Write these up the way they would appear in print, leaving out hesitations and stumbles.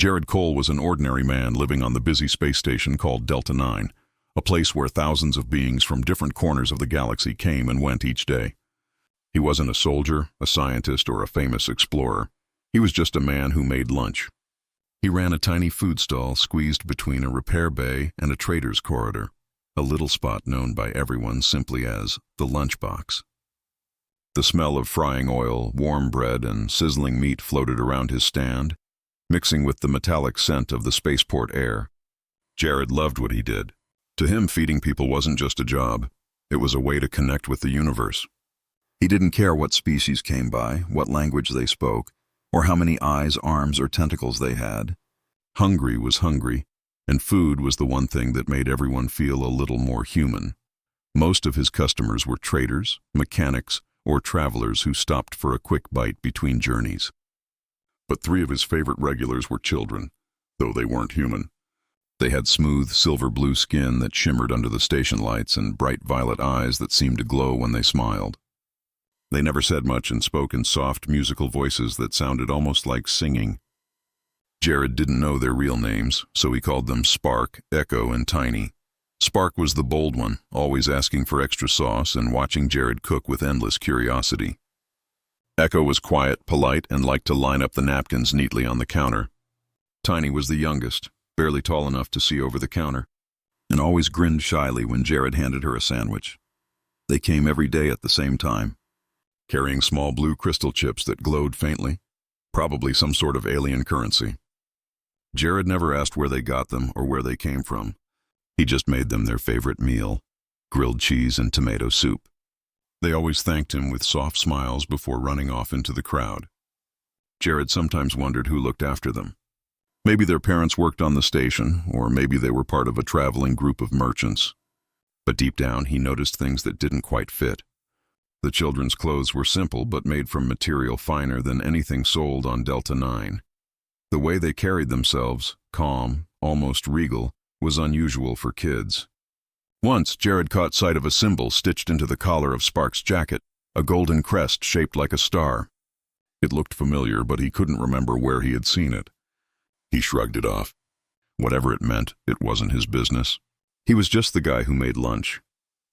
Jared Cole was an ordinary man living on the busy space station called Delta 9, a place where thousands of beings from different corners of the galaxy came and went each day. He wasn't a soldier, a scientist, or a famous explorer. He was just a man who made lunch. He ran a tiny food stall squeezed between a repair bay and a trader's corridor, a little spot known by everyone simply as the lunchbox. The smell of frying oil, warm bread, and sizzling meat floated around his stand, mixing with the metallic scent of the spaceport air. Jared loved what he did. To him, feeding people wasn't just a job. It was a way to connect with the universe. He didn't care what species came by, what language they spoke, or how many eyes, arms, or tentacles they had. Hungry was hungry, and food was the one thing that made everyone feel a little more human. Most of his customers were traders, mechanics, or travelers who stopped for a quick bite between journeys. But 3 of his favorite regulars were children, though they weren't human. They had smooth, silver-blue skin that shimmered under the station lights and bright violet eyes that seemed to glow when they smiled. They never said much and spoke in soft, musical voices that sounded almost like singing. Jared didn't know their real names, so he called them Spark, Echo, and Tiny. Spark was the bold one, always asking for extra sauce and watching Jared cook with endless curiosity. Echo was quiet, polite, and liked to line up the napkins neatly on the counter. Tiny was the youngest, barely tall enough to see over the counter, and always grinned shyly when Jared handed her a sandwich. They came every day at the same time, carrying small blue crystal chips that glowed faintly, probably some sort of alien currency. Jared never asked where they got them or where they came from. He just made them their favorite meal, grilled cheese and tomato soup. They always thanked him with soft smiles before running off into the crowd. Jared sometimes wondered who looked after them. Maybe their parents worked on the station, or maybe they were part of a traveling group of merchants. But deep down, he noticed things that didn't quite fit. The children's clothes were simple but made from material finer than anything sold on Delta 9. The way they carried themselves, calm, almost regal, was unusual for kids. Once, Jared caught sight of a symbol stitched into the collar of Spark's jacket, a golden crest shaped like a star. It looked familiar, but he couldn't remember where he had seen it. He shrugged it off. Whatever it meant, it wasn't his business. He was just the guy who made lunch.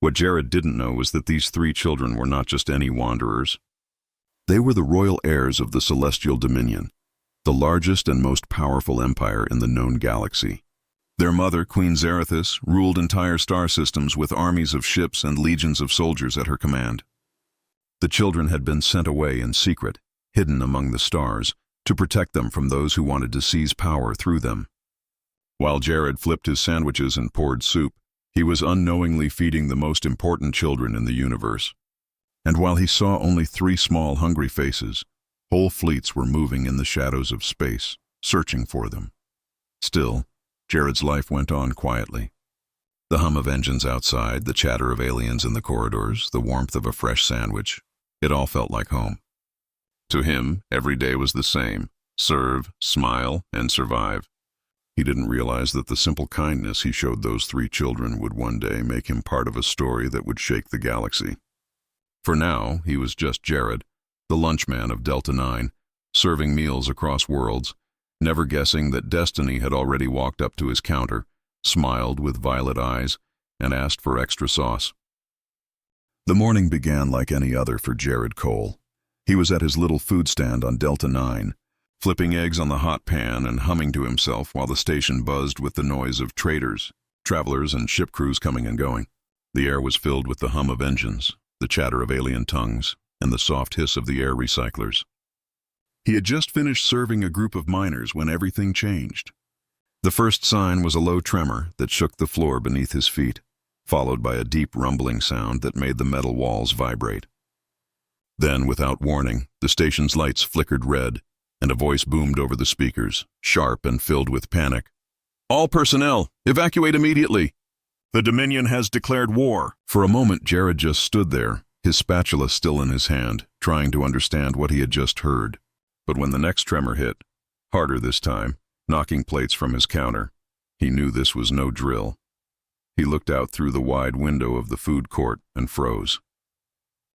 What Jared didn't know was that these 3 children were not just any wanderers. They were the royal heirs of the Celestial Dominion, the largest and most powerful empire in the known galaxy. Their mother, Queen Zarathis, ruled entire star systems with armies of ships and legions of soldiers at her command. The children had been sent away in secret, hidden among the stars, to protect them from those who wanted to seize power through them. While Jared flipped his sandwiches and poured soup, he was unknowingly feeding the most important children in the universe. And while he saw only 3 small, hungry faces, whole fleets were moving in the shadows of space, searching for them. Still, Jared's life went on quietly. The hum of engines outside, the chatter of aliens in the corridors, the warmth of a fresh sandwich, it all felt like home. To him, every day was the same: serve, smile, and survive. He didn't realize that the simple kindness he showed those 3 children would one day make him part of a story that would shake the galaxy. For now, he was just Jared, the lunchman of Delta 9, serving meals across worlds, never guessing that destiny had already walked up to his counter, smiled with violet eyes, and asked for extra sauce. The morning began like any other for Jared Cole. He was at his little food stand on Delta 9, flipping eggs on the hot pan and humming to himself while the station buzzed with the noise of traders, travelers, and ship crews coming and going. The air was filled with the hum of engines, the chatter of alien tongues, and the soft hiss of the air recyclers. He had just finished serving a group of miners when everything changed. The first sign was a low tremor that shook the floor beneath his feet, followed by a deep rumbling sound that made the metal walls vibrate. Then, without warning, the station's lights flickered red, and a voice boomed over the speakers, sharp and filled with panic. "All personnel, evacuate immediately! The Dominion has declared war!" For a moment, Jared just stood there, his spatula still in his hand, trying to understand what he had just heard. But when the next tremor hit, harder this time, knocking plates from his counter, he knew this was no drill. He looked out through the wide window of the food court and froze.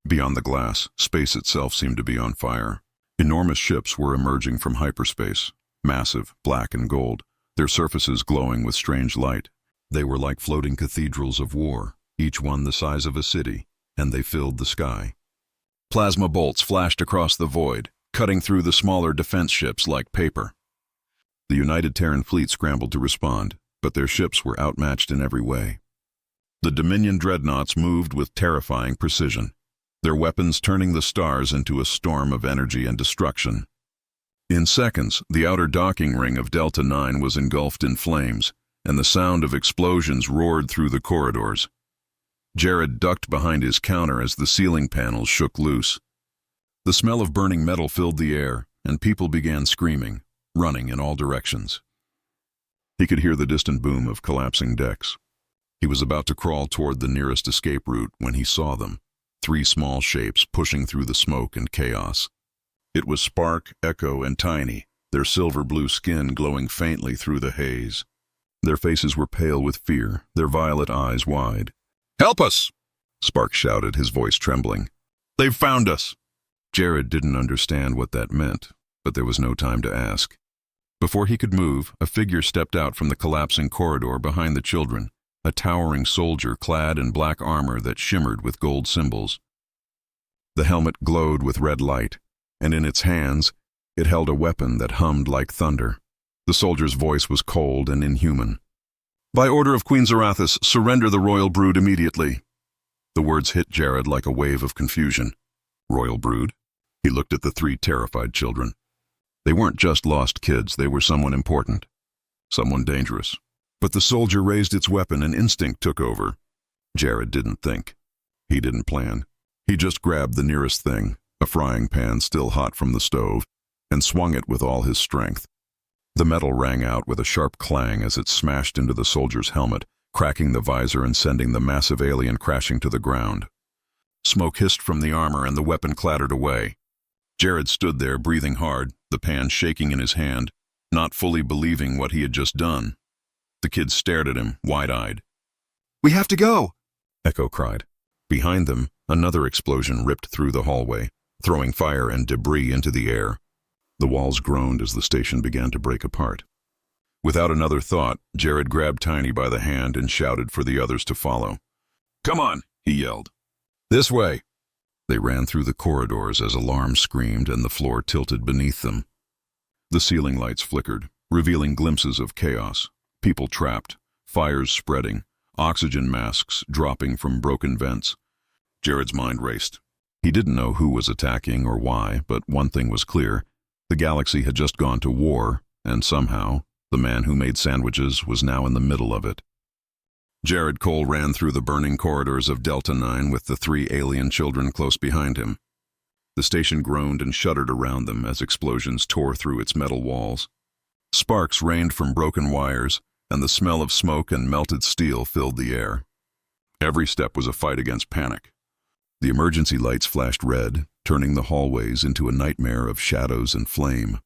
Beyond the glass, space itself seemed to be on fire. Enormous ships were emerging from hyperspace, massive, black and gold, their surfaces glowing with strange light. They were like floating cathedrals of war, each one the size of a city, and they filled the sky. Plasma bolts flashed across the void, cutting through the smaller defense ships like paper. The United Terran fleet scrambled to respond, but their ships were outmatched in every way. The Dominion dreadnoughts moved with terrifying precision, their weapons turning the stars into a storm of energy and destruction. In seconds, the outer docking ring of Delta 9 was engulfed in flames, and the sound of explosions roared through the corridors. Jared ducked behind his counter as the ceiling panels shook loose. The smell of burning metal filled the air, and people began screaming, running in all directions. He could hear the distant boom of collapsing decks. He was about to crawl toward the nearest escape route when he saw them, 3 small shapes pushing through the smoke and chaos. It was Spark, Echo, and Tiny, their silver-blue skin glowing faintly through the haze. Their faces were pale with fear, their violet eyes wide. "Help us!" Spark shouted, his voice trembling. "They've found us!" Jared didn't understand what that meant, but there was no time to ask. Before he could move, a figure stepped out from the collapsing corridor behind the children, a towering soldier clad in black armor that shimmered with gold symbols. The helmet glowed with red light, and in its hands, it held a weapon that hummed like thunder. The soldier's voice was cold and inhuman. "By order of Queen Zarathis, surrender the royal brood immediately." The words hit Jared like a wave of confusion. Royal brood? He looked at the 3 terrified children. They weren't just lost kids, they were someone important. Someone dangerous. But the soldier raised its weapon and instinct took over. Jared didn't think. He didn't plan. He just grabbed the nearest thing, a frying pan still hot from the stove, and swung it with all his strength. The metal rang out with a sharp clang as it smashed into the soldier's helmet, cracking the visor and sending the massive alien crashing to the ground. Smoke hissed from the armor and the weapon clattered away. Jared stood there, breathing hard, the pan shaking in his hand, not fully believing what he had just done. The kids stared at him, wide-eyed. "We have to go!" Echo cried. Behind them, another explosion ripped through the hallway, throwing fire and debris into the air. The walls groaned as the station began to break apart. Without another thought, Jared grabbed Tiny by the hand and shouted for the others to follow. "Come on," he yelled. "This way." They ran through the corridors as alarms screamed and the floor tilted beneath them. The ceiling lights flickered, revealing glimpses of chaos. People trapped, fires spreading, oxygen masks dropping from broken vents. Jared's mind raced. He didn't know who was attacking or why, but one thing was clear. The galaxy had just gone to war, and somehow, the man who made sandwiches was now in the middle of it. Jared Cole ran through the burning corridors of Delta 9 with the 3 alien children close behind him. The station groaned and shuddered around them as explosions tore through its metal walls. Sparks rained from broken wires, and the smell of smoke and melted steel filled the air. Every step was a fight against panic. The emergency lights flashed red, turning the hallways into a nightmare of shadows and flame.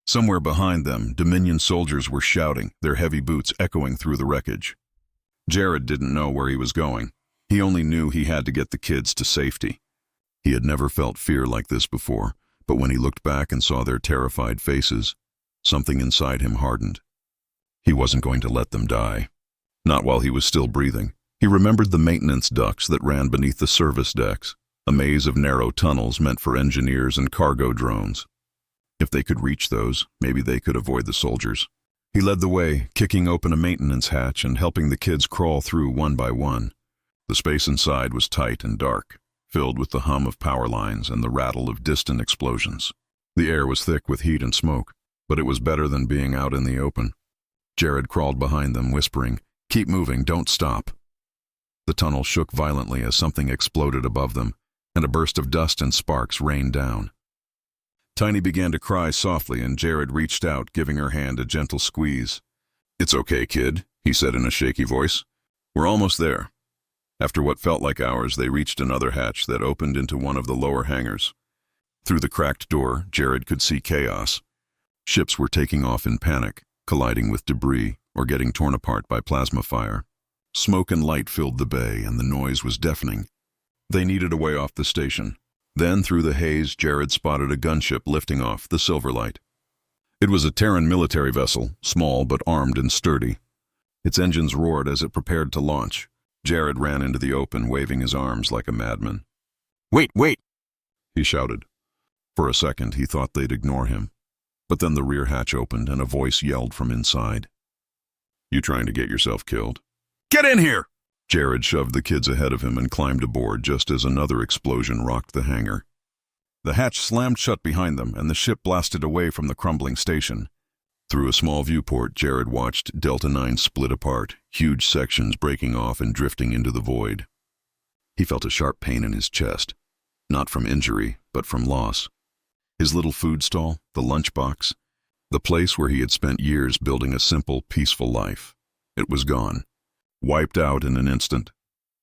Somewhere behind them, Dominion soldiers were shouting, their heavy boots echoing through the wreckage. Jared didn't know where he was going. He only knew he had to get the kids to safety. He had never felt fear like this before, but when he looked back and saw their terrified faces, something inside him hardened. He wasn't going to let them die. Not while he was still breathing. He remembered the maintenance ducts that ran beneath the service decks, a maze of narrow tunnels meant for engineers and cargo drones. If they could reach those, maybe they could avoid the soldiers. He led the way, kicking open a maintenance hatch and helping the kids crawl through one by one. The space inside was tight and dark, filled with the hum of power lines and the rattle of distant explosions. The air was thick with heat and smoke, but it was better than being out in the open. Jared crawled behind them, whispering, "Keep moving, don't stop." The tunnel shook violently as something exploded above them, and a burst of dust and sparks rained down. Tiny began to cry softly, and Jared reached out, giving her hand a gentle squeeze. "It's okay, kid," he said in a shaky voice. "We're almost there." After what felt like hours, they reached another hatch that opened into one of the lower hangars. Through the cracked door, Jared could see chaos. Ships were taking off in panic, colliding with debris or getting torn apart by plasma fire. Smoke and light filled the bay, and the noise was deafening. They needed a way off the station. Then, through the haze, Jared spotted a gunship lifting off, the Silverlight. It was a Terran military vessel, small but armed and sturdy. Its engines roared as it prepared to launch. Jared ran into the open, waving his arms like a madman. "Wait, wait!" he shouted. For a second, he thought they'd ignore him. But then the rear hatch opened and a voice yelled from inside. "You trying to get yourself killed?" "Get in here!" Jared shoved the kids ahead of him and climbed aboard just as another explosion rocked the hangar. The hatch slammed shut behind them and the ship blasted away from the crumbling station. Through a small viewport, Jared watched Delta 9 split apart, huge sections breaking off and drifting into the void. He felt a sharp pain in his chest, not from injury, but from loss. His little food stall, the lunchbox, the place where he had spent years building a simple, peaceful life. It was gone, wiped out in an instant.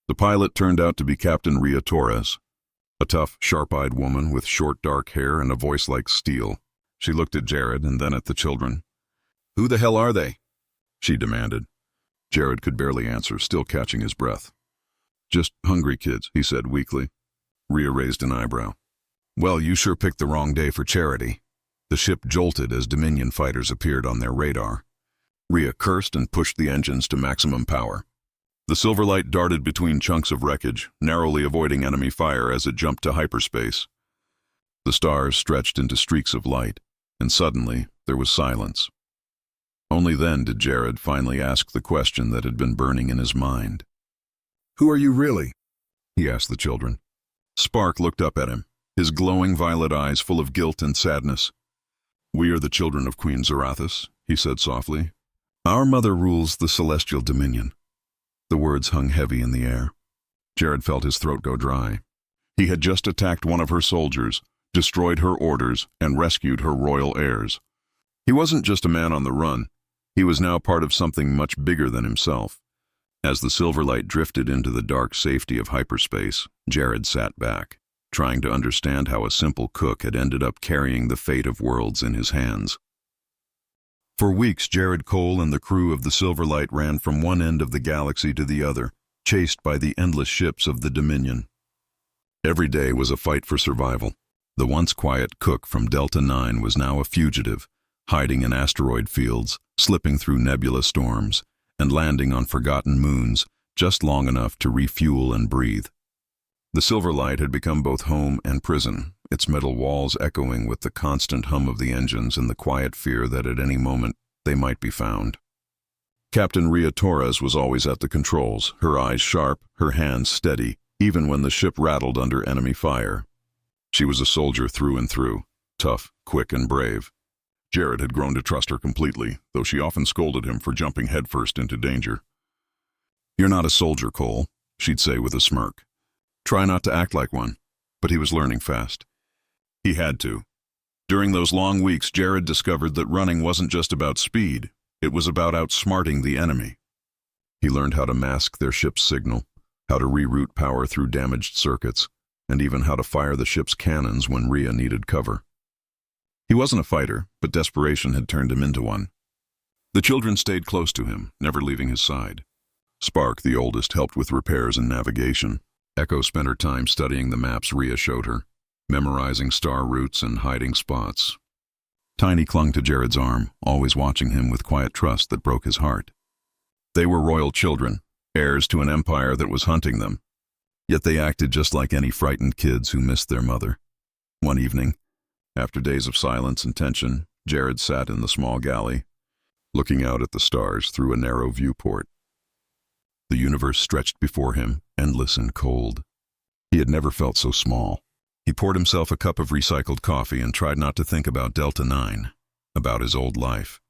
The pilot turned out to be Captain Rhea Torres, a tough, sharp-eyed woman with short, dark hair and a voice like steel. She looked at Jared and then at the children. "Who the hell are they?" she demanded. Jared could barely answer, still catching his breath. "Just hungry kids," he said weakly. Rhea raised an eyebrow. "Well, you sure picked the wrong day for charity." The ship jolted as Dominion fighters appeared on their radar. Rhea cursed and pushed the engines to maximum power. The Silverlight darted between chunks of wreckage, narrowly avoiding enemy fire as it jumped to hyperspace. The stars stretched into streaks of light, and suddenly there was silence. Only then did Jared finally ask the question that had been burning in his mind. "Who are you really?" he asked the children. Spark looked up at him, his glowing violet eyes full of guilt and sadness. "We are the children of Queen Zarathus," he said softly. "Our mother rules the celestial dominion." The words hung heavy in the air. Jared felt his throat go dry. He had just attacked one of her soldiers, destroyed her orders, and rescued her royal heirs. He wasn't just a man on the run. He was now part of something much bigger than himself. As the Silverlight drifted into the dark safety of hyperspace, Jared sat back, trying to understand how a simple cook had ended up carrying the fate of worlds in his hands. For weeks, Jared Cole and the crew of the Silverlight ran from one end of the galaxy to the other, chased by the endless ships of the Dominion. Every day was a fight for survival. The once quiet cook from Delta 9 was now a fugitive, hiding in asteroid fields, slipping through nebula storms, and landing on forgotten moons just long enough to refuel and breathe. The Silverlight had become both home and prison, its metal walls echoing with the constant hum of the engines and the quiet fear that at any moment they might be found. Captain Rhea Torres was always at the controls, her eyes sharp, her hands steady, even when the ship rattled under enemy fire. She was a soldier through and through, tough, quick, and brave. Jared had grown to trust her completely, though she often scolded him for jumping headfirst into danger. "You're not a soldier, Cole," she'd say with a smirk. "Try not to act like one." But he was learning fast. He had to. During those long weeks, Jared discovered that running wasn't just about speed, it was about outsmarting the enemy. He learned how to mask their ship's signal, how to reroute power through damaged circuits, and even how to fire the ship's cannons when Rhea needed cover. He wasn't a fighter, but desperation had turned him into one. The children stayed close to him, never leaving his side. Spark, the oldest, helped with repairs and navigation. Echo spent her time studying the maps Rhea showed her, memorizing star routes and hiding spots. Tiny clung to Jared's arm, always watching him with quiet trust that broke his heart. They were royal children, heirs to an empire that was hunting them. Yet they acted just like any frightened kids who missed their mother. One evening, after days of silence and tension, Jared sat in the small galley, looking out at the stars through a narrow viewport. The universe stretched before him, endless and cold. He had never felt so small. He poured himself a cup of recycled coffee and tried not to think about Delta 9, about his old life.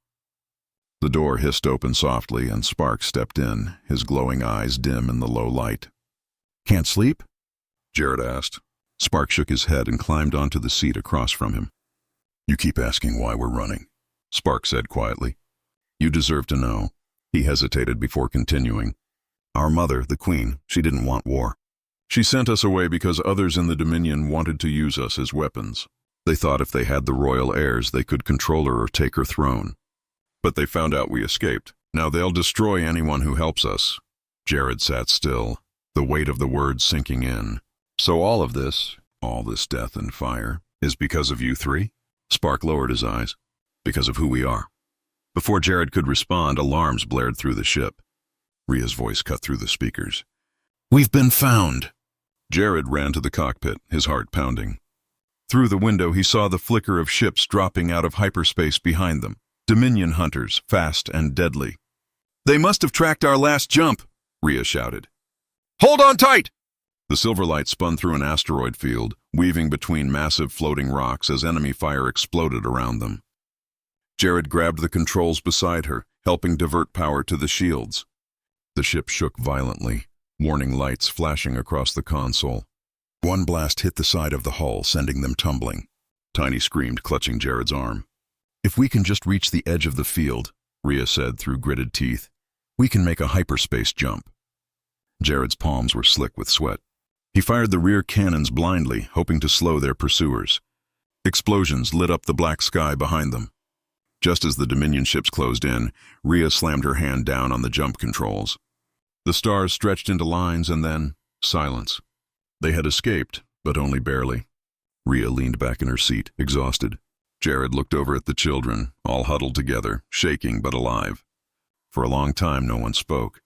The door hissed open softly and Spark stepped in, his glowing eyes dim in the low light. "Can't sleep?" Jared asked. Spark shook his head and climbed onto the seat across from him. "You keep asking why we're running," Spark said quietly. "You deserve to know." He hesitated before continuing. "Our mother, the Queen, she didn't want war. She sent us away because others in the Dominion wanted to use us as weapons. They thought if they had the royal heirs, they could control her or take her throne. But they found out we escaped. Now they'll destroy anyone who helps us." Jared sat still, the weight of the words sinking in. "So all this death and fire, is because of you three?" Spark lowered his eyes. Because of who we are. Before Jared could respond, alarms blared through the ship. Rhea's voice cut through the speakers. "We've been found!" Jared ran to the cockpit, his heart pounding. Through the window, he saw the flicker of ships dropping out of hyperspace behind them. Dominion hunters, fast and deadly. "They must have tracked our last jump," Rhea shouted. "Hold on tight!" The silver light spun through an asteroid field, weaving between massive floating rocks as enemy fire exploded around them. Jared grabbed the controls beside her, helping divert power to the shields. The ship shook violently, warning lights flashing across the console. One blast hit the side of the hull, sending them tumbling. Tiny screamed, clutching Jared's arm. "If we can just reach the edge of the field," Rhea said through gritted teeth, "we can make a hyperspace jump." Jared's palms were slick with sweat. He fired the rear cannons blindly, hoping to slow their pursuers. Explosions lit up the black sky behind them. Just as the Dominion ships closed in, Rhea slammed her hand down on the jump controls. The stars stretched into lines and then silence. They had escaped, but only barely. Rhea leaned back in her seat, exhausted. Jared looked over at the children, all huddled together, shaking but alive. For a long time, no one spoke.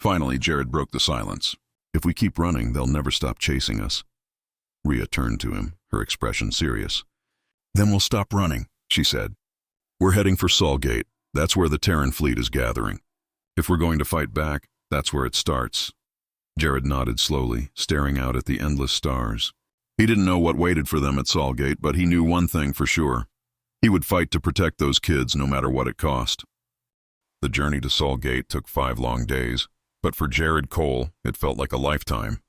Finally, Jared broke the silence. "If we keep running, they'll never stop chasing us." Rhea turned to him, her expression serious. "Then we'll stop running," she said. "We're heading for Solgate. That's where the Terran fleet is gathering. If we're going to fight back, that's where it starts." Jared nodded slowly, staring out at the endless stars. He didn't know what waited for them at Solgate, but he knew one thing for sure. He would fight to protect those kids no matter what it cost. The journey to Solgate took 5 long days, but for Jared Cole, it felt like a lifetime.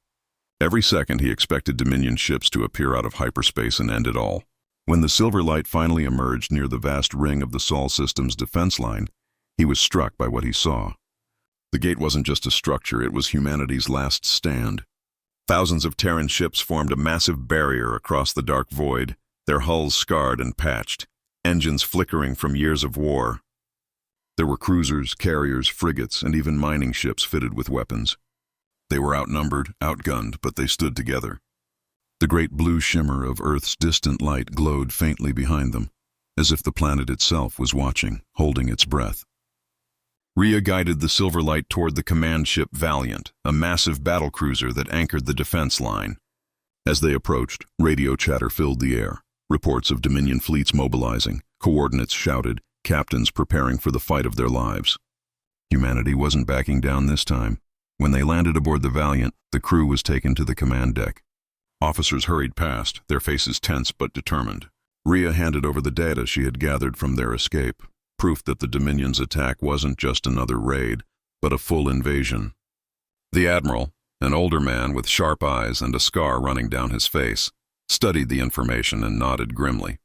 Every second he expected Dominion ships to appear out of hyperspace and end it all. When the silver light finally emerged near the vast ring of the Sol system's defense line, he was struck by what he saw. The gate wasn't just a structure, it was humanity's last stand. Thousands of Terran ships formed a massive barrier across the dark void, their hulls scarred and patched, engines flickering from years of war. There were cruisers, carriers, frigates, and even mining ships fitted with weapons. They were outnumbered, outgunned, but they stood together. The great blue shimmer of Earth's distant light glowed faintly behind them, as if the planet itself was watching, holding its breath. Rhea guided the silver light toward the command ship Valiant, a massive battlecruiser that anchored the defense line. As they approached, radio chatter filled the air. Reports of Dominion fleets mobilizing, coordinates shouted, captains preparing for the fight of their lives. Humanity wasn't backing down this time. When they landed aboard the Valiant, the crew was taken to the command deck. Officers hurried past, their faces tense but determined. Rhea handed over the data she had gathered from their escape, proof that the Dominion's attack wasn't just another raid, but a full invasion. The Admiral, an older man with sharp eyes and a scar running down his face, studied the information and nodded grimly.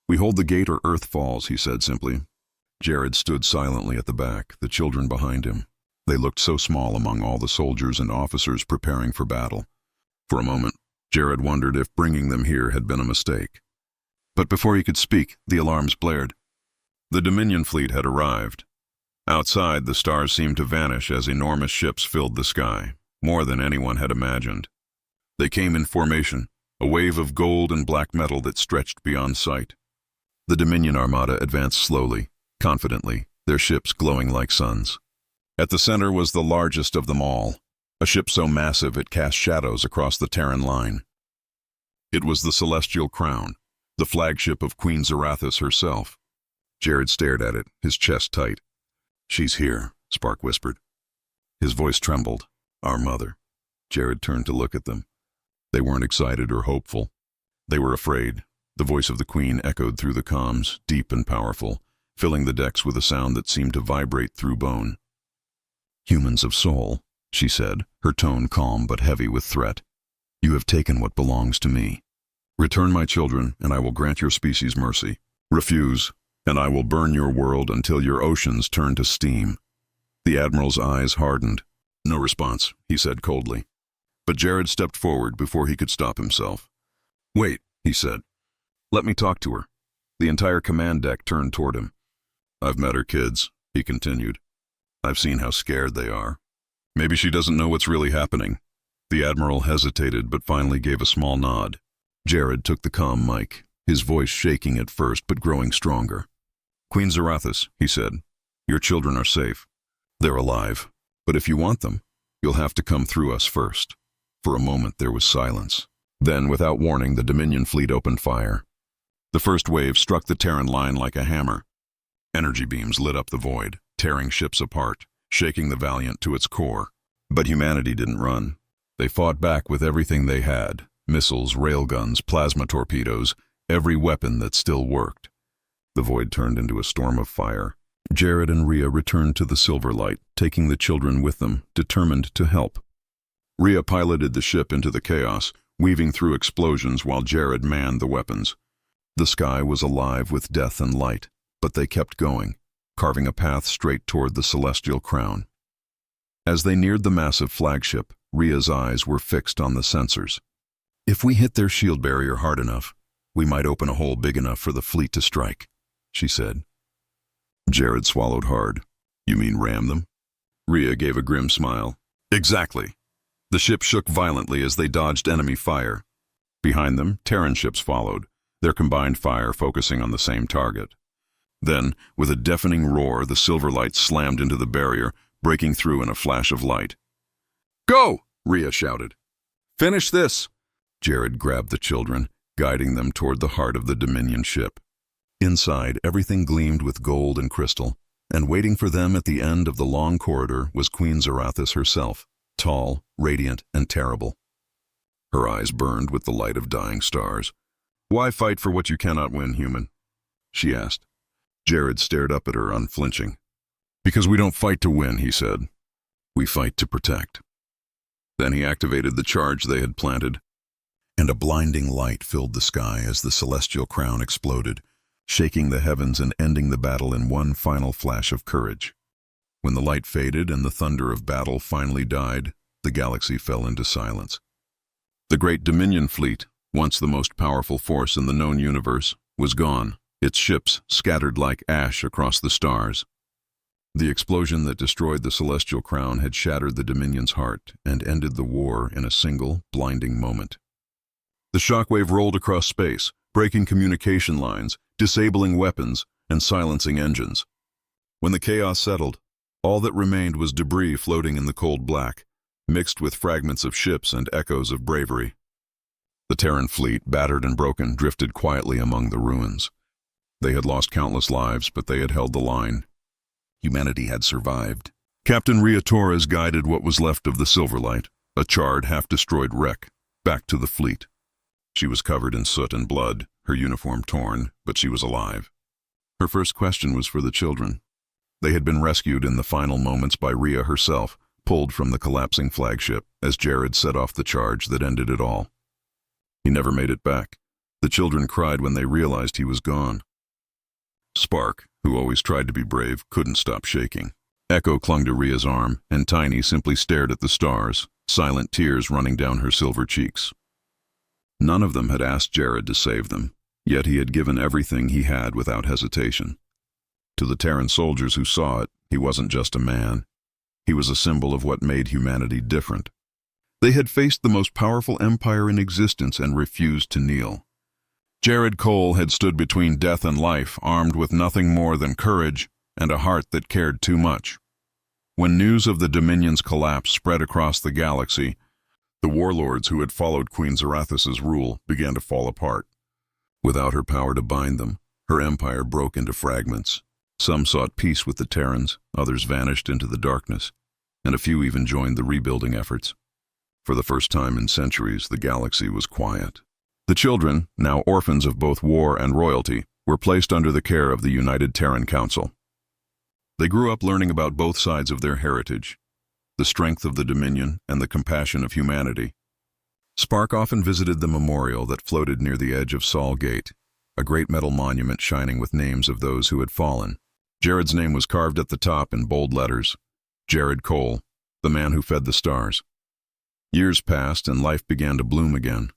"We hold the gate or Earth falls," he said simply. Jared stood silently at the back, the children behind him. They looked so small among all the soldiers and officers preparing for battle. For a moment, Jared wondered if bringing them here had been a mistake. But before he could speak, the alarms blared. The Dominion fleet had arrived. Outside, the stars seemed to vanish as enormous ships filled the sky, more than anyone had imagined. They came in formation, a wave of gold and black metal that stretched beyond sight. The Dominion armada advanced slowly, confidently, their ships glowing like suns. At the center was the largest of them all, a ship so massive it cast shadows across the Terran line. It was the Celestial Crown, the flagship of Queen Zarathis herself. Jared stared at it, his chest tight. "She's here," Spark whispered. His voice trembled. "Our mother." Jared turned to look at them. They weren't excited or hopeful. They were afraid. The voice of the Queen echoed through the comms, deep and powerful, filling the decks with a sound that seemed to vibrate through bone. "Humans of Sol," she said, her tone calm but heavy with threat. "You have taken what belongs to me. Return my children, and I will grant your species mercy. Refuse, and I will burn your world until your oceans turn to steam." The Admiral's eyes hardened. "No response," he said coldly. But Jared stepped forward before he could stop himself. "Wait," he said. "Let me talk to her." The entire command deck turned toward him. "I've met her kids," he continued. "I've seen how scared they are. Maybe she doesn't know what's really happening." The Admiral hesitated but finally gave a small nod. Jared took the comm mic, his voice shaking at first but growing stronger. Queen Zarathus, he said, your children are safe. They're alive. But if you want them, you'll have to come through us first. For a moment there was silence. Then, without warning, the Dominion fleet opened fire. The first wave struck the Terran line like a hammer. Energy beams lit up the void, tearing ships apart, shaking the Valiant to its core. But humanity didn't run. They fought back with everything they had: missiles, railguns, plasma torpedoes, every weapon that still worked. The void turned into a storm of fire. Jared and Rhea returned to the Silver Light, taking the children with them, determined to help. Rhea piloted the ship into the chaos, weaving through explosions while Jared manned the weapons. The sky was alive with death and light, but they kept going, carving a path straight toward the Celestial Crown. As they neared the massive flagship, Rhea's eyes were fixed on the sensors. If we hit their shield barrier hard enough, we might open a hole big enough for the fleet to strike, she said. Jared swallowed hard. You mean ram them? Rhea gave a grim smile. Exactly. The ship shook violently as they dodged enemy fire. Behind them, Terran ships followed, their combined fire focusing on the same target. Then, with a deafening roar, the Silver Light slammed into the barrier, breaking through in a flash of light. Go! Rhea shouted. Finish this! Jared grabbed the children, guiding them toward the heart of the Dominion ship. Inside, everything gleamed with gold and crystal, and waiting for them at the end of the long corridor was Queen Zarathus herself, tall, radiant, and terrible. Her eyes burned with the light of dying stars. Why fight for what you cannot win, human? She asked. Jared stared up at her, unflinching. Because we don't fight to win, he said. We fight to protect. Then he activated the charge they had planted, and a blinding light filled the sky as the Celestial Crown exploded, shaking the heavens and ending the battle in one final flash of courage. When the light faded and the thunder of battle finally died, the galaxy fell into silence. The great Dominion fleet, once the most powerful force in the known universe, was gone, its ships scattered like ash across the stars. The explosion that destroyed the Celestial Crown had shattered the Dominion's heart and ended the war in a single, blinding moment. The shockwave rolled across space, breaking communication lines, disabling weapons, and silencing engines. When the chaos settled, all that remained was debris floating in the cold black, mixed with fragments of ships and echoes of bravery. The Terran fleet, battered and broken, drifted quietly among the ruins. They had lost countless lives, but they had held the line. Humanity had survived. Captain Rhea Torres guided what was left of the Silver Light, a charred, half-destroyed wreck, back to the fleet. She was covered in soot and blood, her uniform torn, but she was alive. Her first question was for the children. They had been rescued in the final moments by Rhea herself, pulled from the collapsing flagship as Jared set off the charge that ended it all. He never made it back. The children cried when they realized he was gone. Spark, who always tried to be brave, couldn't stop shaking. Echo clung to Rhea's arm, and Tiny simply stared at the stars, silent tears running down her silver cheeks. None of them had asked Jared to save them, yet he had given everything he had without hesitation. To the Terran soldiers who saw it, he wasn't just a man. He was a symbol of what made humanity different. They had faced the most powerful empire in existence and refused to kneel. Jared Cole had stood between death and life, armed with nothing more than courage and a heart that cared too much. When news of the Dominion's collapse spread across the galaxy, the warlords who had followed Queen Zarathus's rule began to fall apart. Without her power to bind them, her empire broke into fragments. Some sought peace with the Terrans, others vanished into the darkness, and a few even joined the rebuilding efforts. For the first time in centuries, the galaxy was quiet. The children, now orphans of both war and royalty, were placed under the care of the United Terran Council. They grew up learning about both sides of their heritage, the strength of the Dominion and the compassion of humanity. Spark often visited the memorial that floated near the edge of Saul Gate, a great metal monument shining with names of those who had fallen. Jared's name was carved at the top in bold letters: Jared Cole, the man who fed the stars. Years passed and life began to bloom again.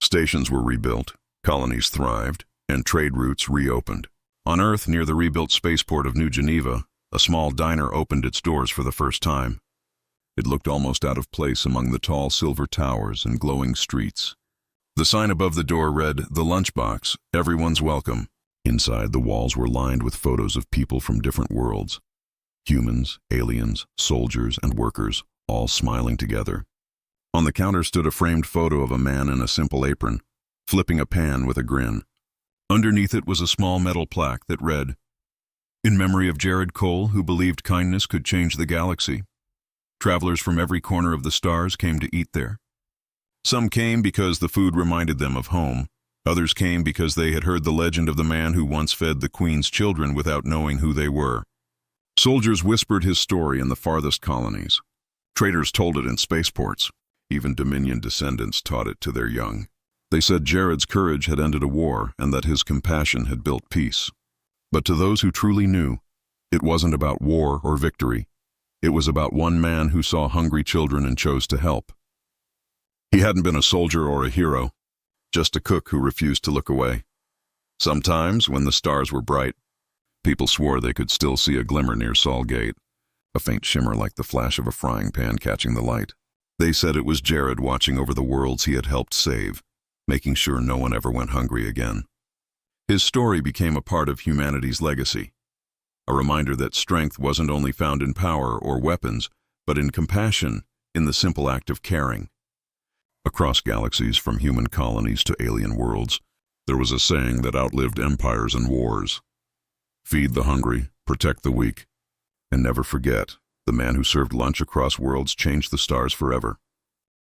Stations were rebuilt, colonies thrived, and trade routes reopened. On Earth, near the rebuilt spaceport of New Geneva, a small diner opened its doors for the first time. It looked almost out of place among the tall silver towers and glowing streets. The sign above the door read, "The Lunchbox, Everyone's Welcome," Inside, the walls were lined with photos of people from different worlds. Humans, aliens, soldiers, and workers, all smiling together. On the counter stood a framed photo of a man in a simple apron, flipping a pan with a grin. Underneath it was a small metal plaque that read, "In memory of Jared Cole, who believed kindness could change the galaxy. Travelers from every corner of the stars came to eat there. Some came because the food reminded them of home. Others came because they had heard the legend of the man who once fed the Queen's children without knowing who they were. Soldiers whispered his story in the farthest colonies. Traders told it in spaceports. Even Dominion descendants taught it to their young. They said Jared's courage had ended a war and that his compassion had built peace. But to those who truly knew, it wasn't about war or victory. It was about one man who saw hungry children and chose to help. He hadn't been a soldier or a hero, just a cook who refused to look away. Sometimes, when the stars were bright, people swore they could still see a glimmer near Saul Gate, a faint shimmer like the flash of a frying pan catching the light. They said it was Jared watching over the worlds he had helped save, making sure no one ever went hungry again. His story became a part of humanity's legacy, a reminder that strength wasn't only found in power or weapons, but in compassion, in the simple act of caring. Across galaxies, from human colonies to alien worlds, there was a saying that outlived empires and wars. Feed the hungry, protect the weak, and never forget, the man who served lunch across worlds changed the stars forever.